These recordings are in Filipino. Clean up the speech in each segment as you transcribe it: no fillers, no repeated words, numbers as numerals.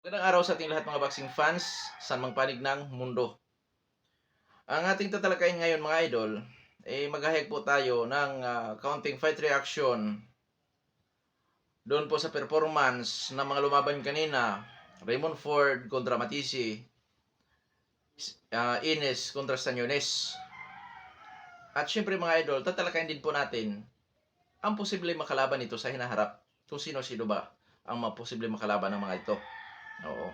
Magandang araw sa ating lahat mga boxing fans, saan mang panig ng mundo. Ang ating tatalakayin ngayon mga idol, maghahayag po tayo ng counting fight reaction doon po sa performance ng mga lumaban kanina. Raymond Ford kontra Matisi, Ines kontra Stanyones. At syempre mga idol, tatalakayin din po natin ang posibleng makalaban nito sa hinaharap. Kung sino-sino ba ang posibleng makalaban ng mga ito. Oo.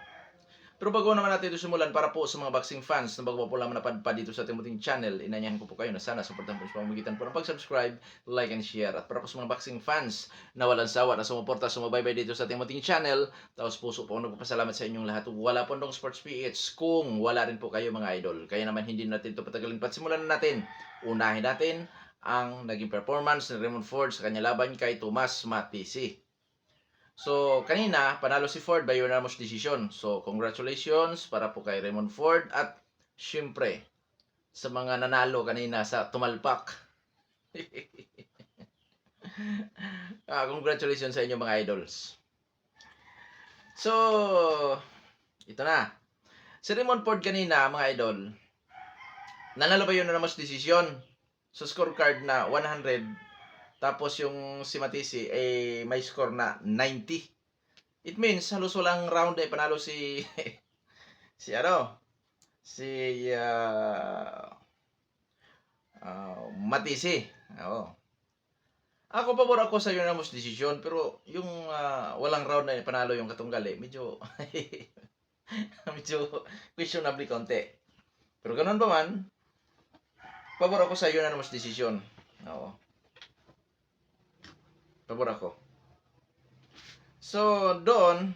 Pero bago naman natin ito simulan, para po sa mga boxing fans na bago po lamang napadpad dito sa ating munting channel, inanyahan ko po kayo na sana supportan po sa pamamagitan po ng pag-subscribe, like, and share. At para po sa mga boxing fans na walang sawa na sumuporta, sumabaybay dito sa ating munting channel, tapos puso po ako nagpapasalamat sa inyong lahat. Wala po ndong Sports PH kung wala rin po kayo mga idol. Kaya naman hindi natin ito patagalin pa. Simulan na natin. Unahin natin ang naging performance ni Raymond Ford sa kanya laban kay Tomas Matisi. So, kanina, panalo si Ford by unanimous decision. So, congratulations para po kay Raymond Ford at syempre, sa mga nanalo kanina sa tumalpak. Congratulations sa inyo mga idols. So, ito na. Si Raymond Ford kanina, mga idol, nanalo ba unanimous decision? Sa scorecard na 100, tapos yung si Matisi may score na 90. It means halos walang round panalo si si Matisi. Oo. Ako pabor ako sa unanimous decision, pero yung walang round na panalo yung katunggal medyo medyo questionable konti. Pero ganun pa man, pabor ako sa unanimous decision. Oo. Pabor ako. So, doon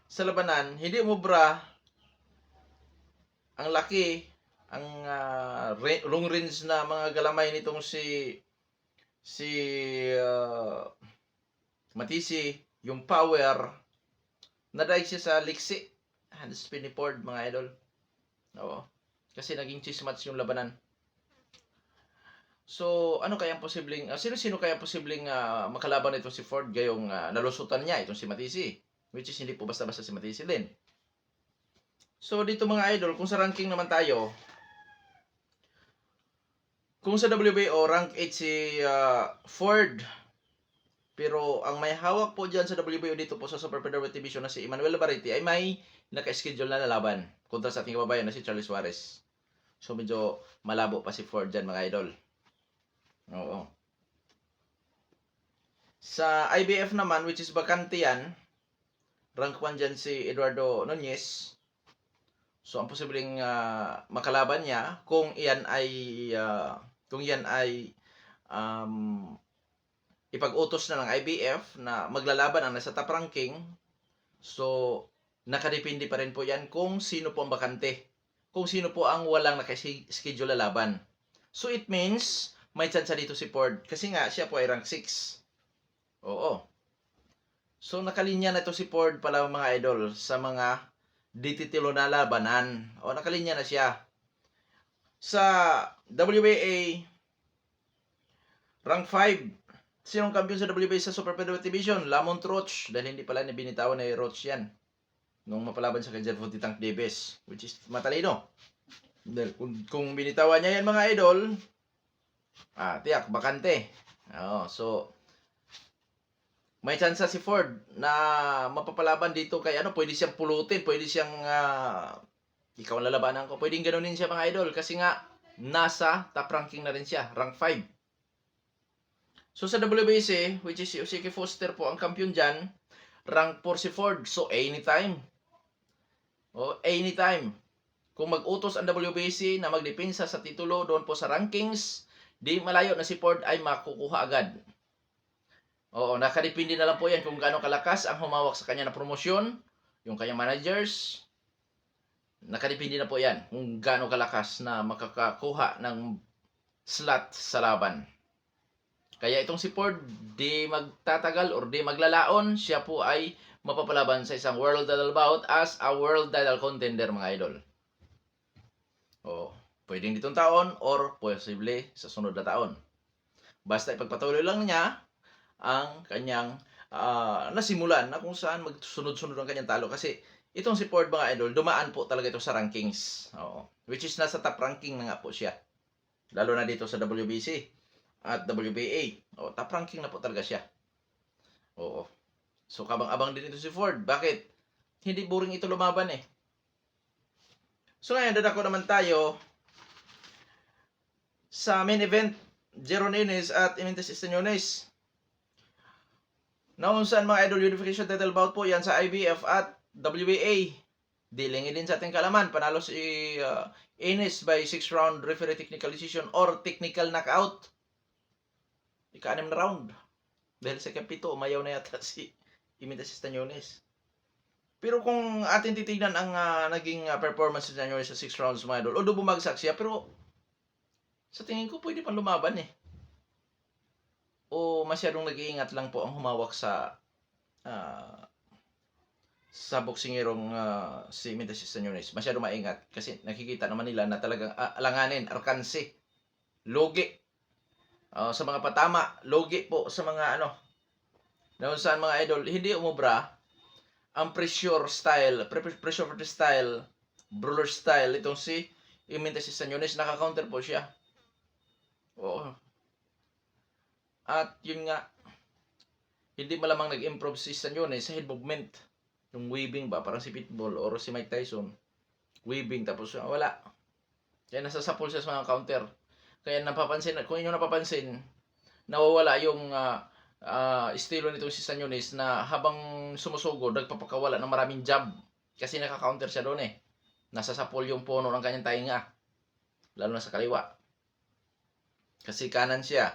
sa labanan, hindi umubra ang laki, ang long range na mga galamay nitong si Matisi, yung power, na-drive siya sa liksi. Hands spin ni Ford, mga idol. Oo. Kasi naging chismats yung labanan. So, ano kaya ang posibleng, sino-sino kaya ang posibleng makalaban nito si Ford gayong nalusutan niya itong si Matisi? Which is hindi po basta-basta si Matisi din. So, dito mga idol, kung sa ranking naman tayo, kung sa WBO, rank 8 si Ford. Pero ang may hawak po dyan sa WBO dito po sa Super Featherweight Division na si Emmanuel Bariti ay may naka-schedule na laban kontra sa ating kababayan na si Charles Suarez. So medyo malabo pa si Ford dyan mga idol. Oo. Sa IBF naman, which is bakante yan, rank 1 dyan si Eduardo Nunez. So ang posibleng makalaban niya kung iyan ay ipag-utos na ng IBF na maglalaban ang nasa top ranking. So nakadepende pa rin po yan kung sino po ang bakante, kung sino po ang walang naka-schedule na laban. So it means may chance dito si Ford kasi nga siya po ay rank 6. Oo. So nakalinya na ito si Ford pala mga idol sa mga dititilo na labanan. O nakalinya na siya. Sa WBA rank 5, sinong kampiyon sa WBA sa Super Featherweight Division? Lamont Roach. Dahil hindi pala binitawan na Roach yan nung mapalaban sa kay Gervonta Tank Davis, which is matalino. Dahil kung binitawan niya yan mga idol, tiyak, bakante. So, may chance si Ford na mapapalaban dito kay pwede siyang pulutin, pwede siyang ikaw ang lalabanan ko. Pwedeng ganunin siya mga idol kasi nga nasa top ranking na rin siya, rank 5. So sa WBC, which is si Usyk Foster po ang kampiyon dyan, rank 4 si Ford. So anytime. Anytime. Kung mag-utos ang WBC na magdepensa sa titulo doon po sa rankings, di malayo na si Ford ay makukuha agad. Oo, nakadepende na lang po yan kung gaano kalakas ang humawak sa kanya na promosyon, yung kanyang managers. Nakadepende na po yan kung gaano kalakas na makakakuha ng slot sa laban. Kaya itong si Ford, di magtatagal or di maglalaon, siya po ay mapapalaban sa isang world title bout as a world title contender mga idol. Pwedeng ditong taon or posible sa sunod na taon. Basta ipagpatuloy lang niya ang kanyang nasimulan na kung saan magsunod-sunod ang kanyang talo. Kasi itong si Ford mga idol, dumaan po talaga ito sa rankings. Oo. Which is nasa top ranking na nga po siya. Lalo na dito sa WBC at WBA. O, top ranking na po talaga siya. Oo. So, kabang-abang din ito si Ford. Bakit? Hindi boring ito lumaban eh. So, ngayon, dadako naman tayo sa main event. Jeron Ines at Imintas Estañones. Naunsan mga idol, unification title bout po yan sa IBF at WBA. Dilingin din sa ating kalaman. Panalo si Ines by 6 round referee technical decision or technical knockout. Ika-6 na round. Dahil sa kapito, umayaw na yata si Imintas Estañones. Pero kung atin titignan ang naging performance ni Estañones sa 6 rounds mga idol, although bumagsak siya, pero sa tingin ko pwede pang lumaban eh. O masyadong nag-iingat lang po ang humawak sa boksingirong si Imintas Estañones. Masyadong maingat kasi nakikita naman nila na talagang alanganin, arkanse, logi. Sa mga patama, logi po sa mga na saan mga idol, hindi umubra ang pressure style, brawler style, itong si Imintas Estañones, naka-counter po siya. Oo. At yun nga, hindi malamang nag-improve si Estañones sa head movement. Yung weaving ba, parang si Pitbull or si Mike Tyson. Weaving, tapos wala. Kaya nasasapol siya sa mga counter. Kaya napapansin, kung inyo napapansin, nawawala yung estilo nito si Estañones na habang sumusugod, nagpapakawala ng maraming jab. Kasi naka-counter siya doon eh. Nasasapol yung puno ng kanyang tainga. Lalo na sa kaliwa. Kasi kanan siya.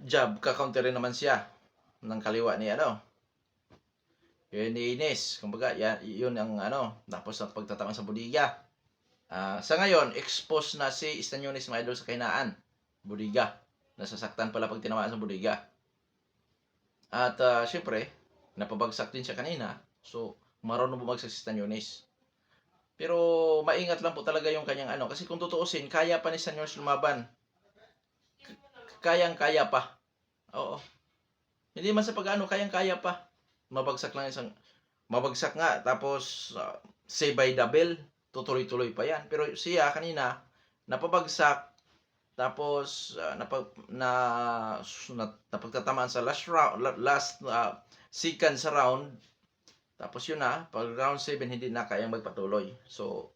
Jab, ka-counter rin naman siya ng kaliwa ni yun ni Ines. Kumbaga, yun ang tapos ang pagtatama sa budiga. Sa ngayon, exposed na si Estañones mga idol sa kahinaan. Budiga. Nasasaktan pala pag tinamaan sa budiga. At syempre, napabagsak din siya kanina. So, marunong bumagsak si Estañones. Pero maingat lang po talaga yung kanyang kasi kung tutuusin, kaya pa ni Estañones lumaban. Kayang-kaya pa. Oo. Hindi man sa kayang-kaya pa. Mabagsak nga, tapos say by double, tutuloy-tuloy pa yan. Pero siya kanina, napabagsak, tapos napagtatamaan sa last second sa round. Tapos yun pag round 7, hindi na kayang magpatuloy. So,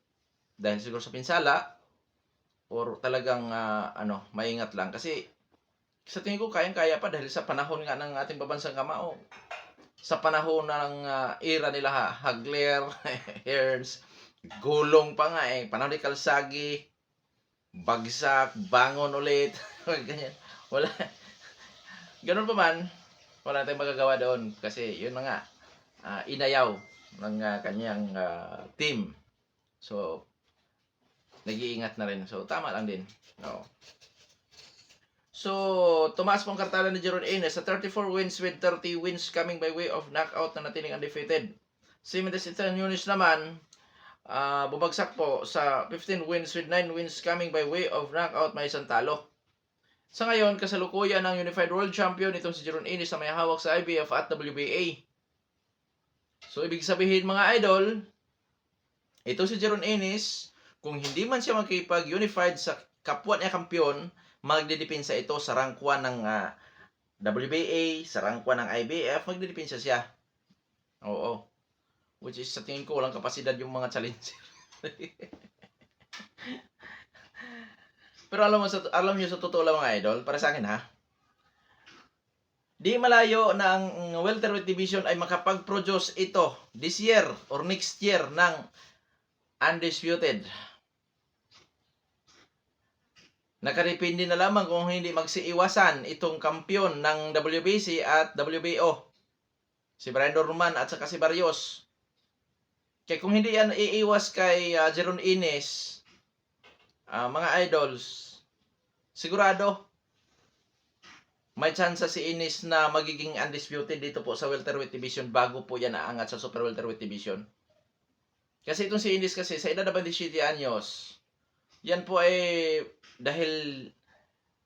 dahil siguro sa pinsala, or talagang maingat lang. Kasi, sa tingin ko, kayang-kaya pa dahil sa panahon nga ng ating babansang kamao. Sa panahon ng era nila Hagler, Hearns, gulong pa nga panahon ni Kalsagi, bagsak, bangon ulit, ganyan. Wala. Ganun pa man, wala tayong magagawa doon kasi yun na nga, inayaw ng kanyang team. So, nag-iingat na rin. So, tama lang din. No. So, tumaas pong kartala ni Jeron Ines sa 34 wins with 30 wins coming by way of knockout na natiling undefeated. Si Imintas Estañones naman, bumagsak po sa 15 wins with 9 wins coming by way of knockout, may isang talo. Sa ngayon, kasalukuyan ng Unified World Champion itong si Jeron Ines na may hawak sa IBF at WBA. So, ibig sabihin mga idol, ito si Jeron Ines, kung hindi man siya makipag-unified sa kapwa niya kampiyon, magdidepensa ito sa rank 1 ng WBA, sa rank 1 ng IBF, magdidepensa siya. Oo. Which is, sa tingin ko, walang kapasidad yung mga challenger. Pero alam niyo sa totoo lang mga idol, para sa akin di malayo na ang welterweight division ay makapag-produce ito this year or next year ng undisputed. Nakaripindi na lamang kung hindi magsiiwasan itong kampiyon ng WBC at WBO. Si Brian Dorman at saka si Barrios. Kaya kung hindi yan iiwas kay Jeron Ines, mga idols, sigurado, may chance si Ines na magiging undisputed dito po sa welterweight division bago po yan aangat sa super welterweight division. Kasi itong si Ines kasi sa edad na 27 anyos, yan po ay dahil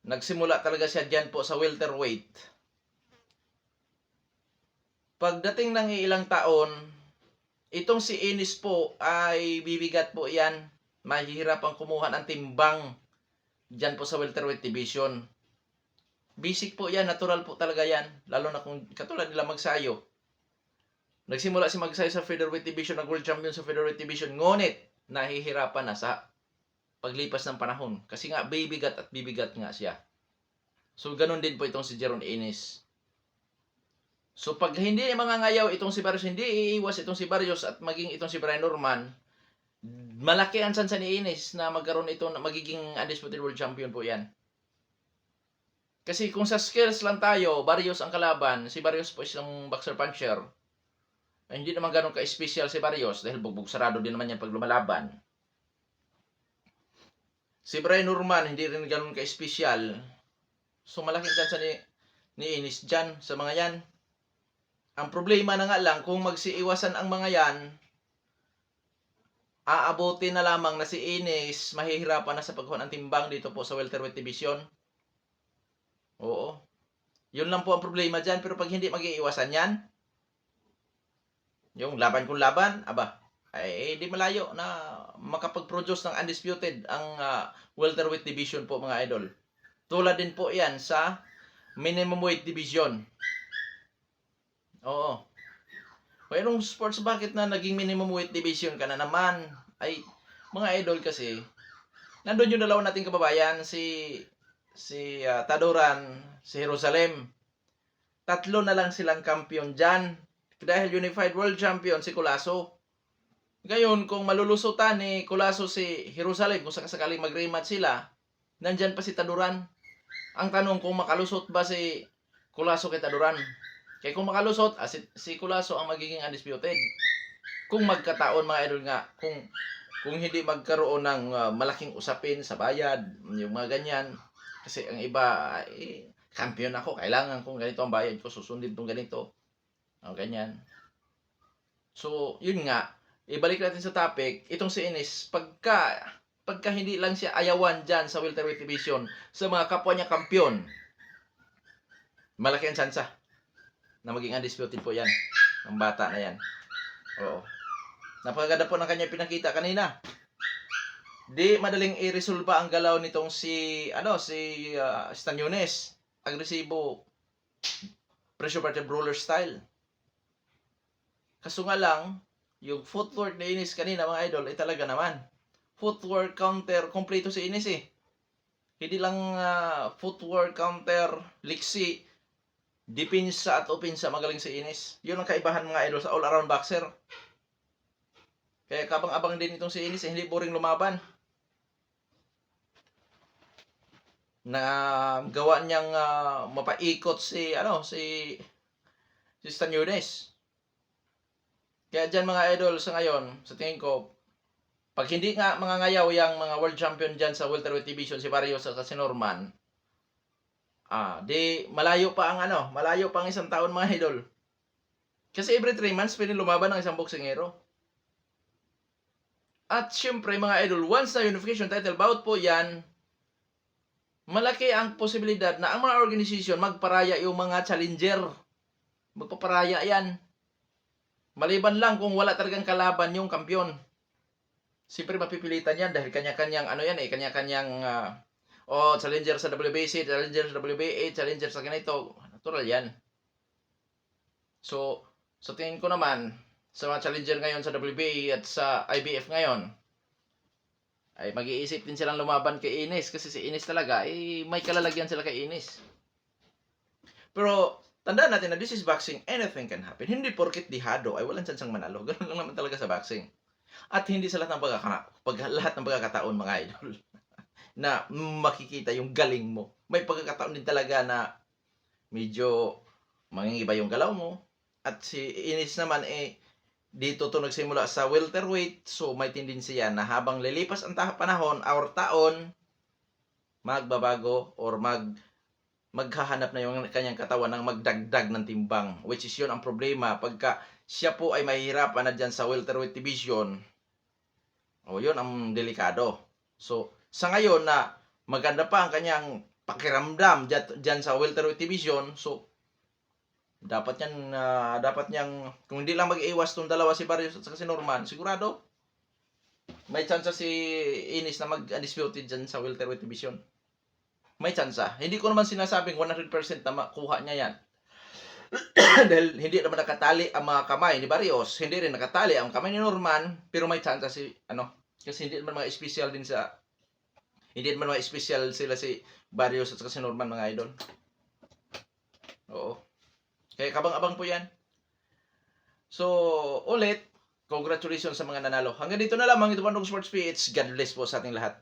nagsimula talaga siya dyan po sa welterweight. Pagdating ng ilang taon, itong si Ines po ay bibigat po yan. Mahihirapang kumuha ng timbang dyan po sa welterweight division. Basic po yan, natural po talaga yan. Lalo na kung katulad nila Magsayo. Nagsimula si Magsayo sa featherweight division, nag-world champion sa featherweight division. Ngunit, nahihirapan na sa paglipas ng panahon. Kasi nga, bibigat at bibigat nga siya. So, ganun din po itong si Jeron Ines. So, pag hindi mangangayaw itong si Barrios, hindi iiwas itong si Barrios at maging itong si Brian Norman, malaki ang sansa ni Ines na magkaroon ito, magiging undisputed world champion po yan. Kasi kung sa skills lang tayo, Barrios ang kalaban, si Barrios po isang boxer puncher. Hindi naman ganun ka-special si Barrios dahil bugbog sarado din naman yan pag lumalaban. Si Brian Norman, hindi rin ganun ka-special. So, malaking sansa ni Ines dyan sa mga yan. Ang problema na nga lang, kung magsiiwasan ang mga yan, aabutin na lamang na si Ines, mahihirapan na sa pagkuha ng timbang dito po sa welterweight division. Oo. Yun lang po ang problema dyan. Pero pag hindi mag-iiwasan yan, yung laban kung laban, ay di malayo na makapag-produce ng undisputed ang welterweight division po mga idol. Tulad din po yan sa minimum weight division. Oo. Mayroong sports, bakit na naging minimum weight division ka na naman? Ay, mga idol kasi, nandun yung dalawa nating kababayan, si Taduran, si Jerusalem. 3 na lang silang kampiyon dyan. Dahil Unified World Champion si Colasso. Ngayon, kung malulusutan ni Colasso si Jerusalem, kung sakasakaling mag-rematch sila, nandyan pa si Taduran. Ang tanong, kung makalusot ba si Colasso kay Taduran? Kaya kung makalusot, si Colasso ang magiging undisputed. Kung magkataon mga idol nga, kung hindi magkaroon ng malaking usapin sa bayad, yung mga ganyan. Kasi ang iba, kampiyon ako, kailangan kung ganito ang bayad ko, susundin tong ganito. O, ganyan. So, yun nga, ibalik natin sa topic, itong si Ines, pagka hindi lang siya ayawan dyan sa welterweight division, sa mga kapwa niya kampiyon, malaki ang tsansa na maging undisputed po yan. Ang bata na yan. Oo. Napakaganda po ng kanya pinakita kanina. Di madaling i-resolve ang galaw nitong si Stan Yunes. Agresibo. Pressure party brawler style. Kaso nga lang, yung footwork ni Ines kanina mga idol ay talaga naman. Footwork counter, kompleto si Ines eh. Hindi lang footwork counter, liksi, dipinsa at opinsa, magaling si Ines. Yun ang kaibahan mga idol sa all-around boxer. Kaya kabang-abang din itong si Ines, hindi boring lumaban. Na gawa niyang mapaikot si Stan Yunes. Kaya dyan mga idol sa ngayon, sa tingin ko, pag hindi nga mangangayaw yung mga world champion dyan sa welterweight division, si Barrios at si Norman, di malayo pa ang isang taon mga idol. Kasi every 3 months pwede lumaban ng isang boksingero. At syempre mga idol, once na unification title bout po yan, malaki ang posibilidad na ang mga organization magparaya yung mga challenger. Magpaparaya yan. Maliban lang kung wala talagang kalaban yung kampiyon. Siyempre mapipilitan yan dahil kanya-kanyang kanya-kanyang challenger sa WBC, challenger sa WBA, challenger sa ganito. Natural yan. So, sa tingin ko naman, sa mga challenger ngayon sa WBA at sa IBF ngayon, ay mag-iisip din silang lumaban kay Ines kasi si Ines talaga, may kalalagyan sila kay Ines. Pero, tandaan natin na this is boxing, anything can happen. Hindi porket dihado ay walang chansang manalo. Ganun lang naman talaga sa boxing. At hindi sa lahat ng pagkakataon mga idol na makikita yung galing mo. May pagkakataon din talaga na medyo mangingiba yung galaw mo. At si Ines naman dito to nagsimula sa welterweight, so may tendensiya na habang lilipas ang panahon or taon, magbabago or maghahanap na yung kanyang katawan ng magdagdag ng timbang, which is yun ang problema pagka siya po ay mahihirapan na dyan sa welterweight division. Yun ang delikado. So sa ngayon na maganda pa ang kanyang pakiramdam dyan sa welterweight division, so Dapat niyang kung hindi lang mag-iwas tong dalawa si Barrios at saka si Norman, sigurado may chance si Inis na mag-undisputed dyan sa welterweight division. May chance. Hindi ko naman sinasabing 100% na makuha niya yan. Dahil hindi naman nakatali ang mga kamay ni Barrios, hindi rin nakatali ang kamay ni Norman, pero may chance kasi hindi naman mga special din hindi naman mga special sila si Barrios at si Norman, mga idol. Oo. Kaya kabang-abang po yan. So, ulit, congratulations sa mga nanalo. Hanggang dito na lamang, ito Bandong Sports PH. God bless po sa ating lahat.